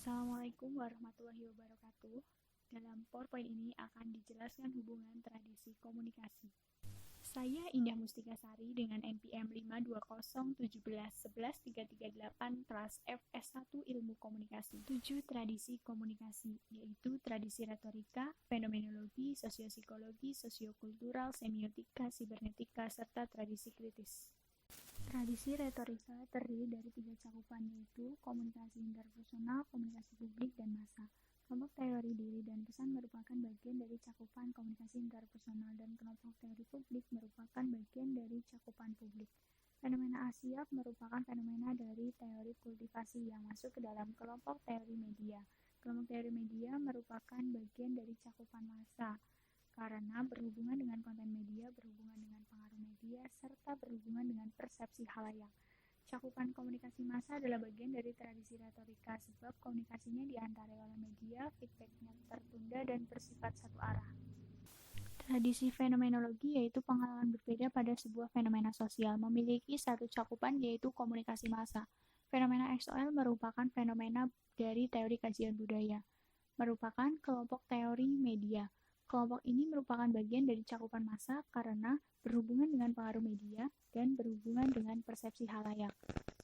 Assalamualaikum warahmatullahi wabarakatuh. Dalam PowerPoint ini akan dijelaskan hubungan tradisi komunikasi. Saya Indah Mustika Sari dengan NPM 520171138 kelas FS1 Ilmu Komunikasi. 7 tradisi komunikasi, yaitu tradisi retorika, fenomenologi, sosiopsikologi, sosiokultural, semiotika, sibernetika, serta tradisi kritis. Tradisi retorika terdiri dari 3 cakupan, yaitu komunikasi interpersonal, komunikasi publik, dan massa. Kelompok teori diri dan pesan merupakan bagian dari cakupan komunikasi interpersonal, dan kelompok teori publik merupakan bagian dari cakupan publik. Fenomena Asyap merupakan fenomena dari teori kultivasi yang masuk ke dalam kelompok teori media. Kelompok teori media merupakan bagian dari cakupan massa, karena berhubungan dengan konten media, berhubungan dengan pengaruh media, serta berhubungan dengan persepsi khalayak. Cakupan komunikasi massa adalah bagian dari tradisi retorika, sebab komunikasinya diantarai oleh media, feedbacknya tertunda dan bersifat satu arah. Tradisi fenomenologi yaitu pengalaman berbeda pada sebuah fenomena sosial, memiliki satu cakupan yaitu komunikasi massa. Fenomena XOL merupakan fenomena dari teori kajian budaya, merupakan kelompok teori media. Kelompok ini merupakan bagian dari cakupan massa karena berhubungan dengan pengaruh media dan berhubungan dengan persepsi khalayak.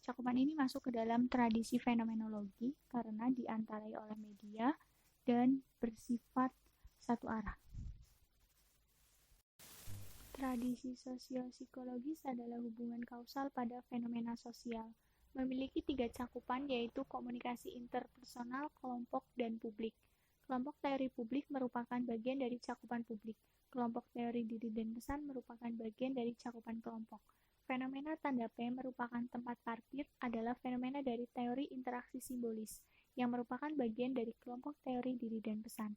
Cakupan ini masuk ke dalam tradisi fenomenologi karena diantarai oleh media dan bersifat satu arah. Tradisi sosiopsikologis adalah hubungan kausal pada fenomena sosial. Memiliki 3 cakupan, yaitu komunikasi interpersonal, kelompok, dan publik. Kelompok teori publik merupakan bagian dari cakupan publik. Kelompok teori diri dan pesan merupakan bagian dari cakupan kelompok. Fenomena tanda P merupakan tempat parkir adalah fenomena dari teori interaksi simbolis, yang merupakan bagian dari kelompok teori diri dan pesan.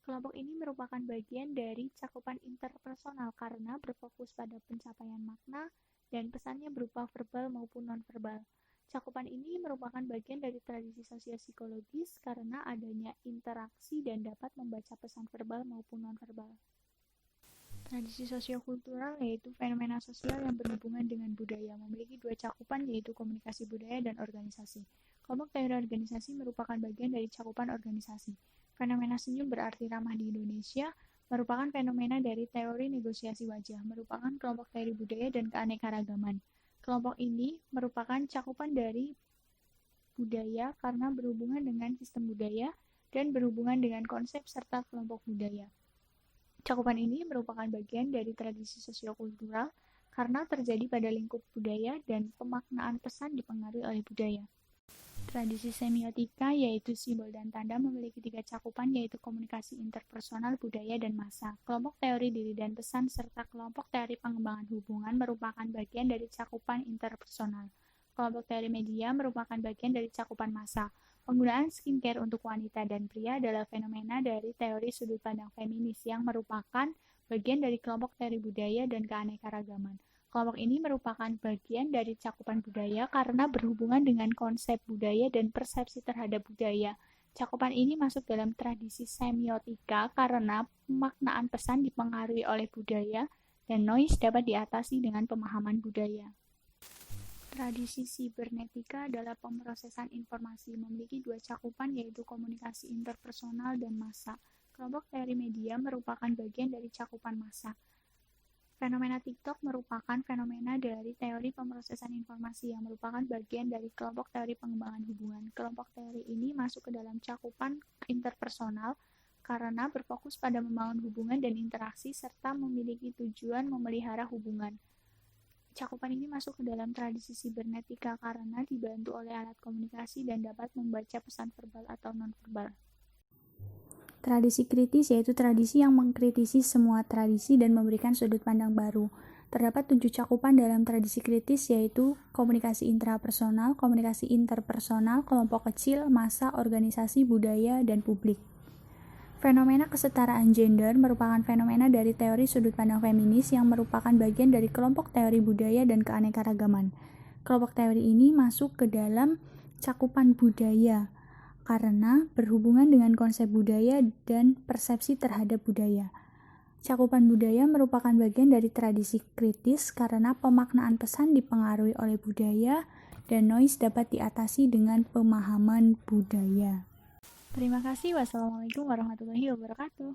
Kelompok ini merupakan bagian dari cakupan interpersonal karena berfokus pada pencapaian makna dan pesannya berupa verbal maupun non-verbal. Cakupan ini merupakan bagian dari tradisi sosiopsikologis karena adanya interaksi dan dapat membaca pesan verbal maupun non-verbal. Tradisi sosiokultural yaitu fenomena sosial yang berhubungan dengan budaya, memiliki 2 cakupan yaitu komunikasi budaya dan organisasi. Kelompok teori organisasi merupakan bagian dari cakupan organisasi. Fenomena senyum berarti ramah di Indonesia merupakan fenomena dari teori negosiasi wajah, merupakan kelompok teori budaya dan keanekaragaman. Kelompok ini merupakan cakupan dari budaya karena berhubungan dengan sistem budaya dan berhubungan dengan konsep serta kelompok budaya. Cakupan ini merupakan bagian dari tradisi sosiokultural karena terjadi pada lingkup budaya dan pemaknaan pesan dipengaruhi oleh budaya. Tradisi semiotika yaitu simbol dan tanda memiliki 3 cakupan yaitu komunikasi interpersonal, budaya, dan massa. Kelompok teori diri dan pesan serta kelompok teori pengembangan hubungan merupakan bagian dari cakupan interpersonal. Kelompok teori media merupakan bagian dari cakupan massa. Penggunaan skincare untuk wanita dan pria adalah fenomena dari teori sudut pandang feminis yang merupakan bagian dari kelompok teori budaya dan keanekaragaman. Kelompok ini merupakan bagian dari cakupan budaya karena berhubungan dengan konsep budaya dan persepsi terhadap budaya. Cakupan ini masuk dalam tradisi semiotika karena pemaknaan pesan dipengaruhi oleh budaya dan noise dapat diatasi dengan pemahaman budaya. Tradisi sibernetika adalah pemrosesan informasi, memiliki 2 cakupan yaitu komunikasi interpersonal dan massa. Kelompok teori media merupakan bagian dari cakupan massa. Fenomena TikTok merupakan fenomena dari teori pemrosesan informasi yang merupakan bagian dari kelompok teori pengembangan hubungan. Kelompok teori ini masuk ke dalam cakupan interpersonal karena berfokus pada membangun hubungan dan interaksi serta memiliki tujuan memelihara hubungan. Cakupan ini masuk ke dalam tradisi sibernetika karena dibantu oleh alat komunikasi dan dapat membaca pesan verbal atau non-verbal. Tradisi kritis yaitu tradisi yang mengkritisi semua tradisi dan memberikan sudut pandang baru. Terdapat 7 cakupan dalam tradisi kritis yaitu komunikasi intrapersonal, komunikasi interpersonal, kelompok kecil, massa, organisasi, budaya, dan publik. Fenomena kesetaraan gender merupakan fenomena dari teori sudut pandang feminis yang merupakan bagian dari kelompok teori budaya dan keanekaragaman. Kelompok teori ini masuk ke dalam cakupan budaya karena berhubungan dengan konsep budaya dan persepsi terhadap budaya. Cakupan budaya merupakan bagian dari tradisi kritis karena pemaknaan pesan dipengaruhi oleh budaya dan noise dapat diatasi dengan pemahaman budaya. Terima kasih. Wassalamualaikum warahmatullahi wabarakatuh.